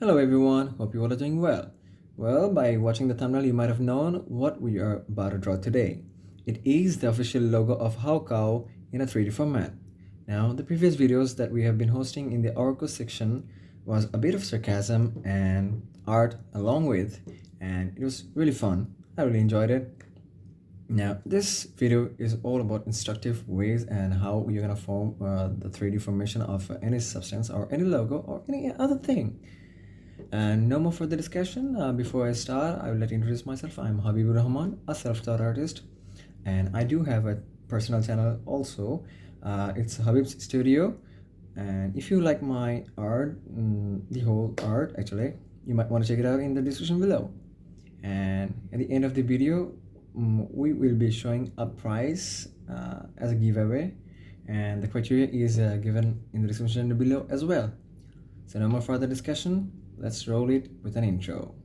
Hello everyone, hope you all are doing well. Well, by watching the thumbnail, you might have known what we are about to draw today. It is the official logo of HowCow in a 3D format. Now, the previous videos that we have been hosting in the Arko section was a bit of sarcasm and art along with, and it was really fun. I really enjoyed it. Now, this video is all about instructive ways and how you're gonna form the 3D formation of any substance or any logo or any other thing. And no more further discussion. Before I start, I would like to introduce myself. I'm Habib, a self-taught artist, and I do have a personal channel also. It's Habib's Studio, and if you like my art, the whole art actually, you might want to check it out in the description below. And at the end of the video, we will be showing a prize as a giveaway, and the criteria is given in the description below as well. So no more further discussion, let's roll it with an intro.